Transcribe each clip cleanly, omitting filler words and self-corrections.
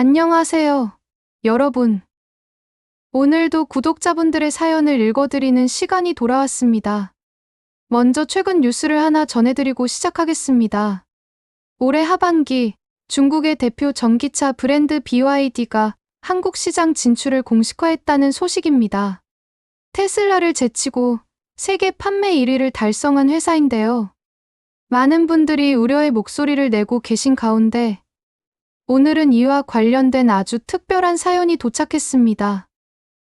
안녕하세요, 여러분. 오늘도 구독자분들의 사연을 읽어드리는 시간이 돌아왔습니다. 먼저 최근 뉴스를 하나 전해드리고 시작하겠습니다. 올해 하반기 중국의 대표 전기차 브랜드 BYD가 한국 시장 진출을 공식화했다는 소식입니다. 테슬라를 제치고 세계 판매 1위를 달성한 회사인데요. 많은 분들이 우려의 목소리를 내고 계신 가운데 오늘은 이와 관련된 아주 특별한 사연이 도착했습니다.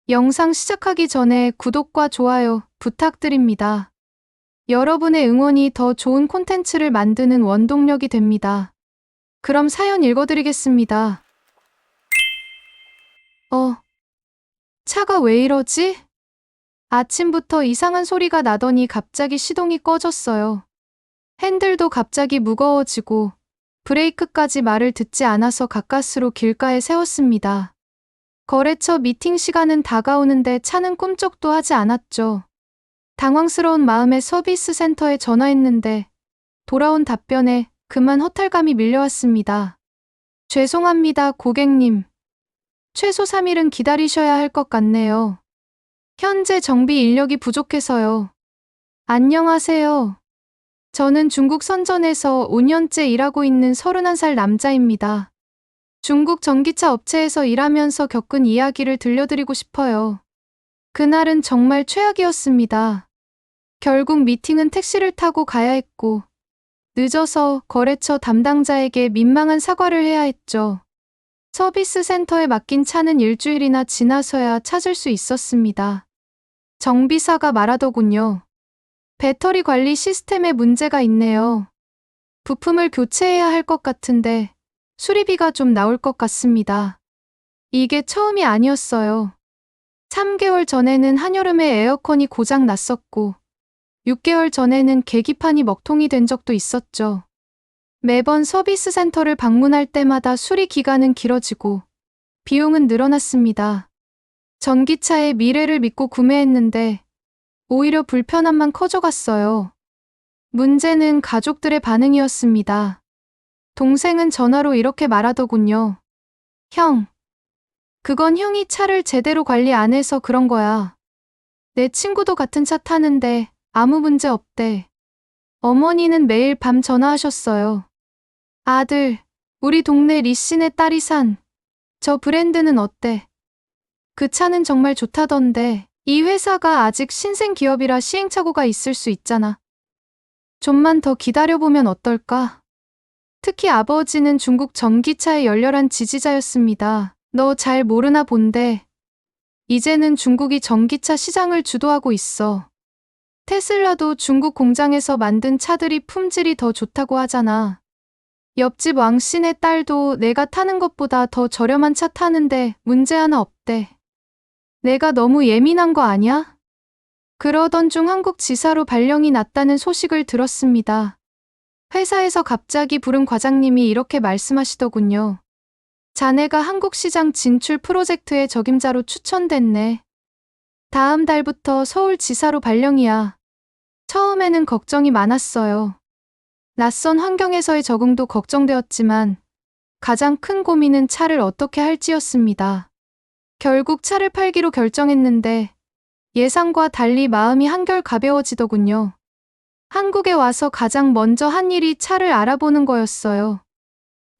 영상 시작하기 전에 구독과 좋아요 부탁드립니다. 여러분의 응원이 더 좋은 콘텐츠를 만드는 원동력이 됩니다. 그럼 사연 읽어드리겠습니다. 차가 왜 이러지? 아침부터 이상한 소리가 나더니 갑자기 시동이 꺼졌어요. 핸들도 갑자기 무거워지고 브레이크까지 말을 듣지 않아서 가까스로 길가에 세웠습니다. 거래처 미팅 시간은 다가오는데 차는 꿈쩍도 하지 않았죠. 당황스러운 마음에 서비스 센터에 전화했는데 돌아온 답변에 그만 허탈감이 밀려왔습니다. 죄송합니다, 고객님. 최소 3일은 기다리셔야 할 것 같네요. 현재 정비 인력이 부족해서요. 안녕하세요. 저는 중국 선전에서 5년째 일하고 있는 31살 남자입니다. 중국 전기차 업체에서 일하면서 겪은 이야기를 들려드리고 싶어요. 그날은 정말 최악이었습니다. 결국 미팅은 택시를 타고 가야 했고, 늦어서 거래처 담당자에게 민망한 사과를 해야 했죠. 서비스 센터에 맡긴 차는 일주일이나 지나서야 찾을 수 있었습니다. 정비사가 말하더군요. 배터리 관리 시스템에 문제가 있네요. 부품을 교체해야 할 것 같은데 수리비가 좀 나올 것 같습니다. 이게 처음이 아니었어요. 3개월 전에는 한여름에 에어컨이 고장 났었고 6개월 전에는 계기판이 먹통이 된 적도 있었죠. 매번 서비스 센터를 방문할 때마다 수리 기간은 길어지고 비용은 늘어났습니다. 전기차의 미래를 믿고 구매했는데 오히려 불편함만 커져갔어요. 문제는 가족들의 반응이었습니다. 동생은 전화로 이렇게 말하더군요. 형, 그건 형이 차를 제대로 관리 안 해서 그런 거야. 내 친구도 같은 차 타는데 아무 문제 없대. 어머니는 매일 밤 전화하셨어요. 아들, 우리 동네 리씨네 딸이 산 저 브랜드는 어때? 그 차는 정말 좋다던데. 이 회사가 아직 신생 기업이라 시행착오가 있을 수 있잖아. 좀만 더 기다려보면 어떨까? 특히 아버지는 중국 전기차의 열렬한 지지자였습니다. 너 잘 모르나 본데 이제는 중국이 전기차 시장을 주도하고 있어. 테슬라도 중국 공장에서 만든 차들이 품질이 더 좋다고 하잖아. 옆집 왕씨네 딸도 내가 타는 것보다 더 저렴한 차 타는데 문제 하나 없대. 내가 너무 예민한 거 아니야? 그러던 중 한국 지사로 발령이 났다는 소식을 들었습니다. 회사에서 갑자기 부른 과장님이 이렇게 말씀하시더군요. 자네가 한국 시장 진출 프로젝트의 적임자로 추천됐네. 다음 달부터 서울지사로 발령이야. 처음에는 걱정이 많았어요. 낯선 환경에서의 적응도 걱정되었지만 가장 큰 고민은 차를 어떻게 할지였습니다. 결국 차를 팔기로 결정했는데 예상과 달리 마음이 한결 가벼워지더군요. 한국에 와서 가장 먼저 한 일이 차를 알아보는 거였어요.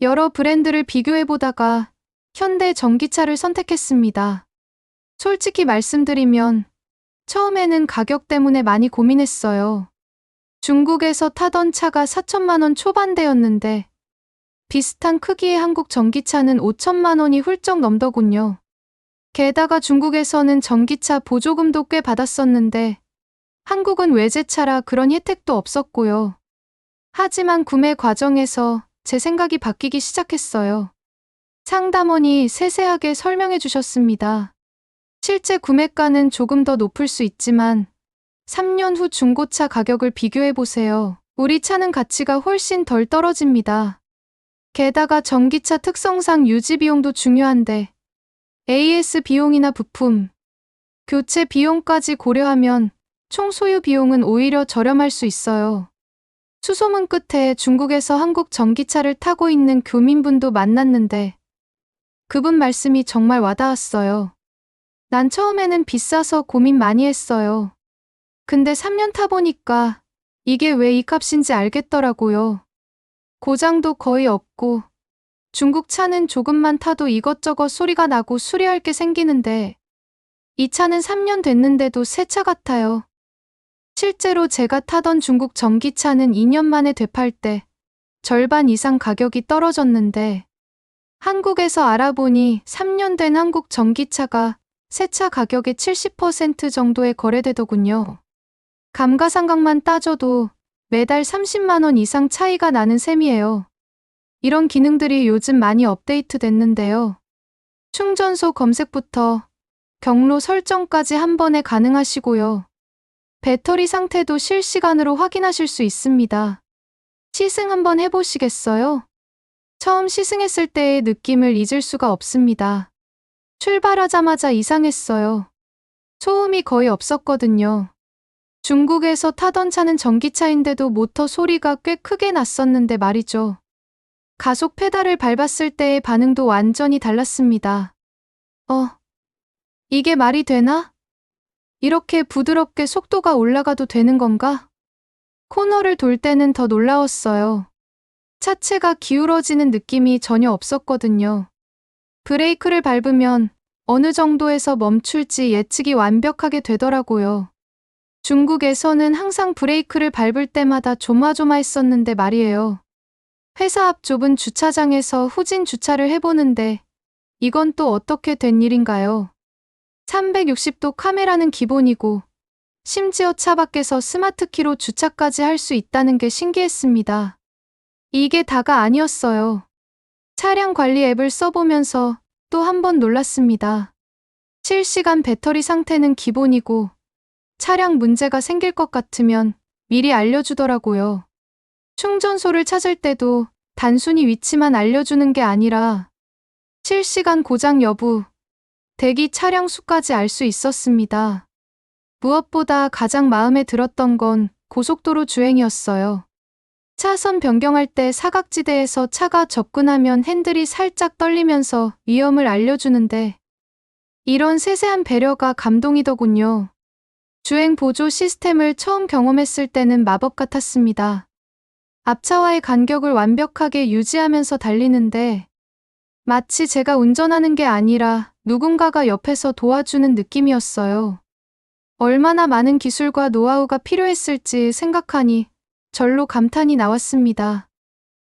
여러 브랜드를 비교해보다가 현대 전기차를 선택했습니다. 솔직히 말씀드리면 처음에는 가격 때문에 많이 고민했어요. 중국에서 타던 차가 4천만 원 초반대였는데 비슷한 크기의 한국 전기차는 5천만 원이 훌쩍 넘더군요. 게다가 중국에서는 전기차 보조금도 꽤 받았었는데 한국은 외제차라 그런 혜택도 없었고요. 하지만 구매 과정에서 제 생각이 바뀌기 시작했어요. 상담원이 세세하게 설명해 주셨습니다. 실제 구매가는 조금 더 높을 수 있지만 3년 후 중고차 가격을 비교해 보세요. 우리 차는 가치가 훨씬 덜 떨어집니다. 게다가 전기차 특성상 유지 비용도 중요한데 AS 비용이나 부품, 교체 비용까지 고려하면 총 소유 비용은 오히려 저렴할 수 있어요. 수소문 끝에 중국에서 한국 전기차를 타고 있는 교민분도 만났는데 그분 말씀이 정말 와닿았어요. 난 처음에는 비싸서 고민 많이 했어요. 근데 3년 타보니까 이게 왜 이 값인지 알겠더라고요. 고장도 거의 없고 중국 차는 조금만 타도 이것저것 소리가 나고 수리할 게 생기는데 이 차는 3년 됐는데도 새 차 같아요. 실제로 제가 타던 중국 전기차는 2년 만에 되팔 때 절반 이상 가격이 떨어졌는데 한국에서 알아보니 3년 된 한국 전기차가 새 차 가격의 70% 정도에 거래되더군요. 감가상각만 따져도 매달 30만 원 이상 차이가 나는 셈이에요. 이런 기능들이 요즘 많이 업데이트 됐는데요. 충전소 검색부터 경로 설정까지 한 번에 가능하시고요. 배터리 상태도 실시간으로 확인하실 수 있습니다. 시승 한번 해보시겠어요? 처음 시승했을 때의 느낌을 잊을 수가 없습니다. 출발하자마자 이상했어요. 소음이 거의 없었거든요. 중국에서 타던 차는 전기차인데도 모터 소리가 꽤 크게 났었는데 말이죠. 가속 페달을 밟았을 때의 반응도 완전히 달랐습니다. 이게 말이 되나? 이렇게 부드럽게 속도가 올라가도 되는 건가? 코너를 돌 때는 더 놀라웠어요. 차체가 기울어지는 느낌이 전혀 없었거든요. 브레이크를 밟으면 어느 정도에서 멈출지 예측이 완벽하게 되더라고요. 중국에서는 항상 브레이크를 밟을 때마다 조마조마했었는데 말이에요. 회사 앞 좁은 주차장에서 후진 주차를 해보는데 이건 또 어떻게 된 일인가요? 360도 카메라는 기본이고 심지어 차 밖에서 스마트키로 주차까지 할 수 있다는 게 신기했습니다. 이게 다가 아니었어요. 차량 관리 앱을 써보면서 또 한 번 놀랐습니다. 실시간 배터리 상태는 기본이고 차량 문제가 생길 것 같으면 미리 알려주더라고요. 충전소를 찾을 때도 단순히 위치만 알려주는 게 아니라 실시간 고장 여부, 대기 차량 수까지 알 수 있었습니다. 무엇보다 가장 마음에 들었던 건 고속도로 주행이었어요. 차선 변경할 때 사각지대에서 차가 접근하면 핸들이 살짝 떨리면서 위험을 알려주는데 이런 세세한 배려가 감동이더군요. 주행 보조 시스템을 처음 경험했을 때는 마법 같았습니다. 앞차와의 간격을 완벽하게 유지하면서 달리는데 마치 제가 운전하는 게 아니라 누군가가 옆에서 도와주는 느낌이었어요. 얼마나 많은 기술과 노하우가 필요했을지 생각하니 절로 감탄이 나왔습니다.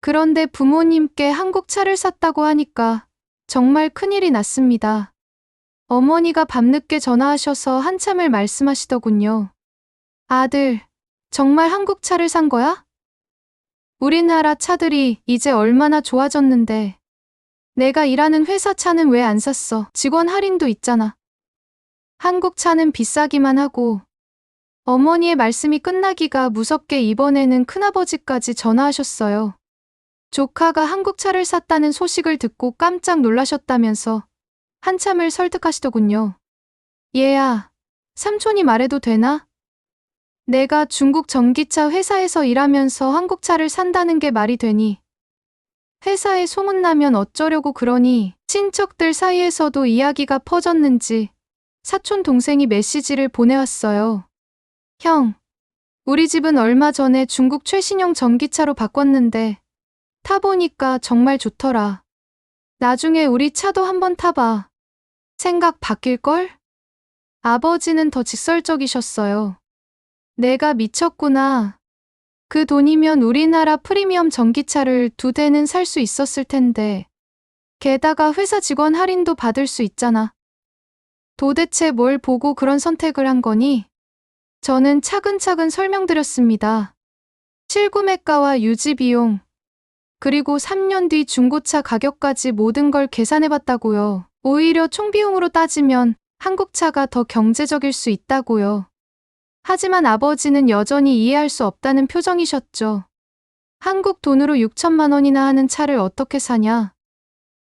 그런데 부모님께 한국 차를 샀다고 하니까 정말 큰일이 났습니다. 어머니가 밤늦게 전화하셔서 한참을 말씀하시더군요. 아들, 정말 한국 차를 산 거야? 우리나라 차들이 이제 얼마나 좋아졌는데 내가 일하는 회사 차는 왜 안 샀어? 직원 할인도 있잖아. 한국 차는 비싸기만 하고 어머니의 말씀이 끝나기가 무섭게 이번에는 큰아버지까지 전화하셨어요. 조카가 한국 차를 샀다는 소식을 듣고 깜짝 놀라셨다면서 한참을 설득하시더군요. 얘야, 삼촌이 말해도 되나? 내가 중국 전기차 회사에서 일하면서 한국 차를 산다는 게 말이 되니? 회사에 소문나면 어쩌려고 그러니 친척들 사이에서도 이야기가 퍼졌는지 사촌 동생이 메시지를 보내왔어요. 형, 우리 집은 얼마 전에 중국 최신형 전기차로 바꿨는데 타보니까 정말 좋더라. 나중에 우리 차도 한번 타봐. 생각 바뀔걸? 아버지는 더 직설적이셨어요. 내가 미쳤구나. 그 돈이면 우리나라 프리미엄 전기차를 2대는 살 수 있었을 텐데. 게다가 회사 직원 할인도 받을 수 있잖아. 도대체 뭘 보고 그런 선택을 한 거니? 저는 차근차근 설명드렸습니다. 실구매가와 유지비용, 그리고 3년 뒤 중고차 가격까지 모든 걸 계산해봤다고요. 오히려 총비용으로 따지면 한국차가 더 경제적일 수 있다고요. 하지만 아버지는 여전히 이해할 수 없다는 표정이셨죠. 한국 돈으로 6천만 원이나 하는 차를 어떻게 사냐?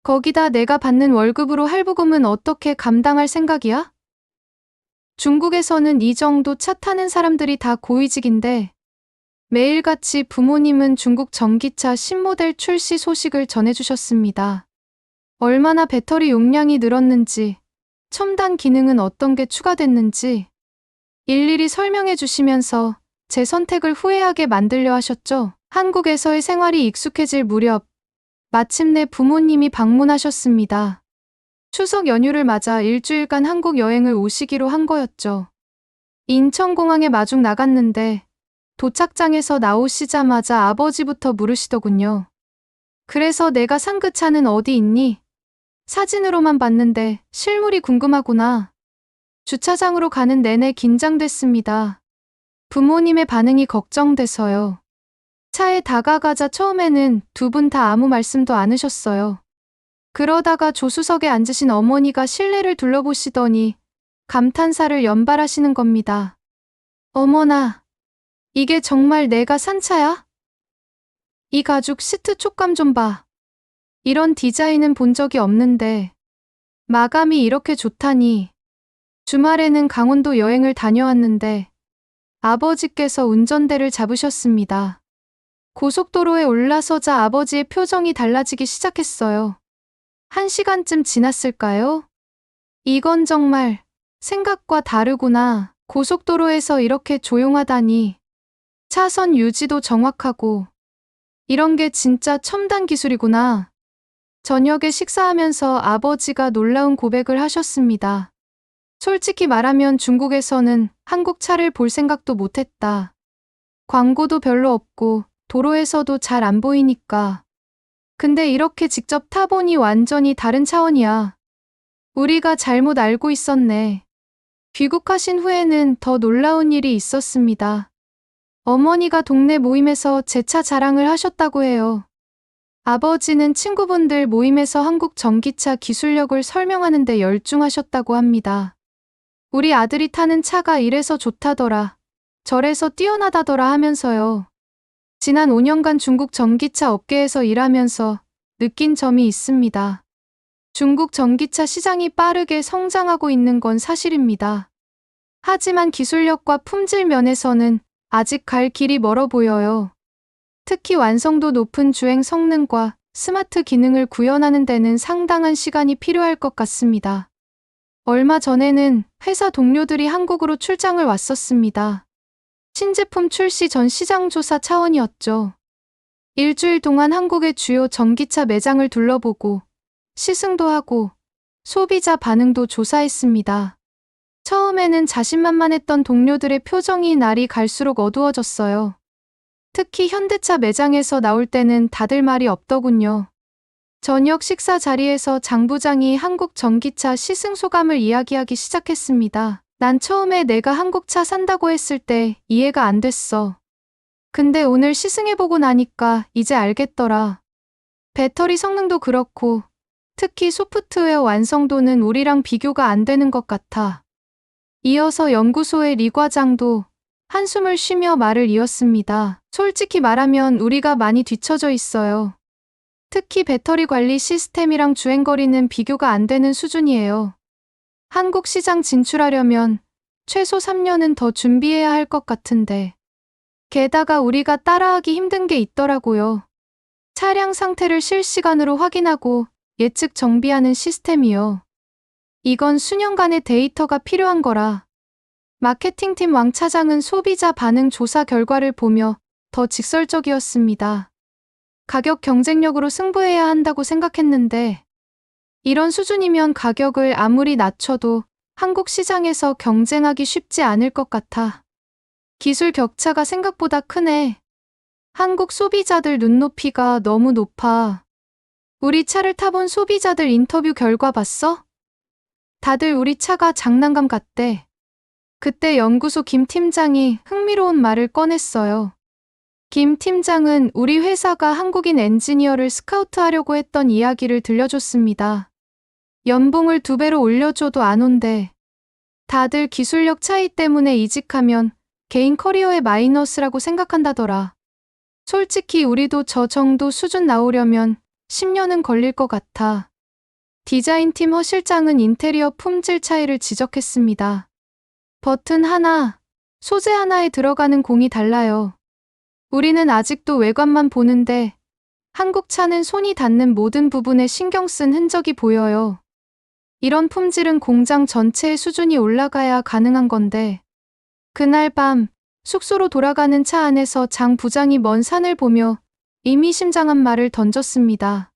거기다 내가 받는 월급으로 할부금은 어떻게 감당할 생각이야? 중국에서는 이 정도 차 타는 사람들이 다 고위직인데 매일같이 부모님은 중국 전기차 신모델 출시 소식을 전해주셨습니다. 얼마나 배터리 용량이 늘었는지, 첨단 기능은 어떤 게 추가됐는지 일일이 설명해 주시면서 제 선택을 후회하게 만들려 하셨죠. 한국에서의 생활이 익숙해질 무렵 마침내 부모님이 방문하셨습니다. 추석 연휴를 맞아 일주일간 한국 여행을 오시기로 한 거였죠. 인천공항에 마중 나갔는데 도착장에서 나오시자마자 아버지부터 물으시더군요. 그래서 내가 산 그 차는 어디 있니? 사진으로만 봤는데 실물이 궁금하구나. 주차장으로 가는 내내 긴장됐습니다. 부모님의 반응이 걱정돼서요. 차에 다가가자 처음에는 두 분 다 아무 말씀도 않으셨어요. 그러다가 조수석에 앉으신 어머니가 실내를 둘러보시더니 감탄사를 연발하시는 겁니다. 어머나, 이게 정말 내가 산 차야? 이 가죽 시트 촉감 좀 봐. 이런 디자인은 본 적이 없는데 마감이 이렇게 좋다니. 주말에는 강원도 여행을 다녀왔는데 아버지께서 운전대를 잡으셨습니다. 고속도로에 올라서자 아버지의 표정이 달라지기 시작했어요. 1시간쯤 지났을까요? 이건 정말 생각과 다르구나. 고속도로에서 이렇게 조용하다니. 차선 유지도 정확하고. 이런 게 진짜 첨단 기술이구나. 저녁에 식사하면서 아버지가 놀라운 고백을 하셨습니다. 솔직히 말하면 중국에서는 한국 차를 볼 생각도 못했다. 광고도 별로 없고 도로에서도 잘 안 보이니까. 근데 이렇게 직접 타보니 완전히 다른 차원이야. 우리가 잘못 알고 있었네. 귀국하신 후에는 더 놀라운 일이 있었습니다. 어머니가 동네 모임에서 제 차 자랑을 하셨다고 해요. 아버지는 친구분들 모임에서 한국 전기차 기술력을 설명하는 데 열중하셨다고 합니다. 우리 아들이 타는 차가 이래서 좋다더라. 저래서 뛰어나다더라 하면서요. 지난 5년간 중국 전기차 업계에서 일하면서 느낀 점이 있습니다. 중국 전기차 시장이 빠르게 성장하고 있는 건 사실입니다. 하지만 기술력과 품질 면에서는 아직 갈 길이 멀어 보여요. 특히 완성도 높은 주행 성능과 스마트 기능을 구현하는 데는 상당한 시간이 필요할 것 같습니다. 얼마 전에는 회사 동료들이 한국으로 출장을 왔었습니다. 신제품 출시 전 시장 조사 차원이었죠. 일주일 동안 한국의 주요 전기차 매장을 둘러보고 시승도 하고 소비자 반응도 조사했습니다. 처음에는 자신만만했던 동료들의 표정이 날이 갈수록 어두워졌어요. 특히 현대차 매장에서 나올 때는 다들 말이 없더군요. 저녁 식사 자리에서 장 부장이 한국 전기차 시승 소감을 이야기하기 시작했습니다. 난 처음에 내가 한국차 산다고 했을 때 이해가 안 됐어. 근데 오늘 시승해보고 나니까 이제 알겠더라. 배터리 성능도 그렇고 특히 소프트웨어 완성도는 우리랑 비교가 안 되는 것 같아. 이어서 연구소의 리 과장도 한숨을 쉬며 말을 이었습니다. 솔직히 말하면 우리가 많이 뒤처져 있어요. 특히 배터리 관리 시스템이랑 주행거리는 비교가 안 되는 수준이에요. 한국 시장 진출하려면 최소 3년은 더 준비해야 할 것 같은데. 게다가 우리가 따라하기 힘든 게 있더라고요. 차량 상태를 실시간으로 확인하고 예측 정비하는 시스템이요. 이건 수년간의 데이터가 필요한 거라. 마케팅팀 왕 차장은 소비자 반응 조사 결과를 보며 더 직설적이었습니다. 가격 경쟁력으로 승부해야 한다고 생각했는데 이런 수준이면 가격을 아무리 낮춰도 한국 시장에서 경쟁하기 쉽지 않을 것 같아. 기술 격차가 생각보다 크네. 한국 소비자들 눈높이가 너무 높아. 우리 차를 타본 소비자들 인터뷰 결과 봤어? 다들 우리 차가 장난감 같대. 그때 연구소 김 팀장이 흥미로운 말을 꺼냈어요. 김 팀장은 우리 회사가 한국인 엔지니어를 스카우트하려고 했던 이야기를 들려줬습니다. 연봉을 2배로 올려줘도 안 온대. 다들 기술력 차이 때문에 이직하면 개인 커리어에 마이너스라고 생각한다더라. 솔직히 우리도 저 정도 수준 나오려면 10년은 걸릴 것 같아. 디자인팀 허 실장은 인테리어 품질 차이를 지적했습니다. 버튼 하나, 소재 하나에 들어가는 공이 달라요. 우리는 아직도 외관만 보는데 한국 차는 손이 닿는 모든 부분에 신경 쓴 흔적이 보여요. 이런 품질은 공장 전체의 수준이 올라가야 가능한 건데, 그날 밤 숙소로 돌아가는 차 안에서 장 부장이 먼 산을 보며 의미심장한 말을 던졌습니다.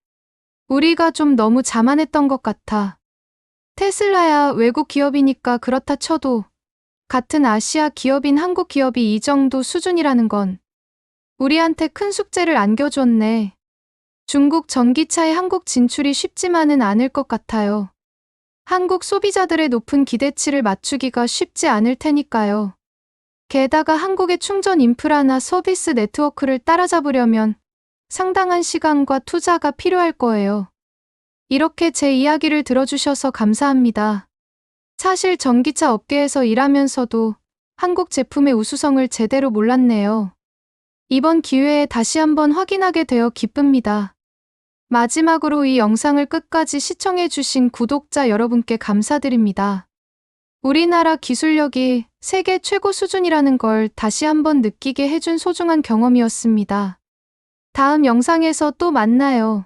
우리가 좀 너무 자만했던 것 같아. 테슬라야 외국 기업이니까 그렇다 쳐도 같은 아시아 기업인 한국 기업이 이 정도 수준이라는 건 우리한테 큰 숙제를 안겨줬네. 중국 전기차의 한국 진출이 쉽지만은 않을 것 같아요. 한국 소비자들의 높은 기대치를 맞추기가 쉽지 않을 테니까요. 게다가 한국의 충전 인프라나 서비스 네트워크를 따라잡으려면 상당한 시간과 투자가 필요할 거예요. 이렇게 제 이야기를 들어주셔서 감사합니다. 사실 전기차 업계에서 일하면서도 한국 제품의 우수성을 제대로 몰랐네요. 이번 기회에 다시 한번 확인하게 되어 기쁩니다. 마지막으로 이 영상을 끝까지 시청해주신 구독자 여러분께 감사드립니다. 우리나라 기술력이 세계 최고 수준이라는 걸 다시 한번 느끼게 해준 소중한 경험이었습니다. 다음 영상에서 또 만나요.